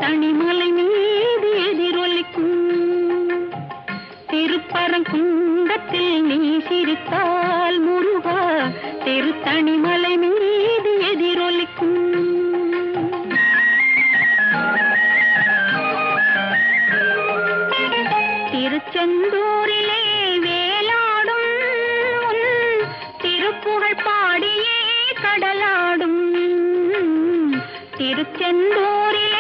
திருத்தணிமலை மீது எதிரொலிக்கும். திருப்பரங்குன்றத்தில் நீ சிரித்தால் முருகா திருத்தணிமலை மீது எதிரொலிக்கும். திருச்செந்தூரிலே வேலாடும் உன் திருப்புகழ் பாடியே கடலாடும். திருச்செந்தூரிலே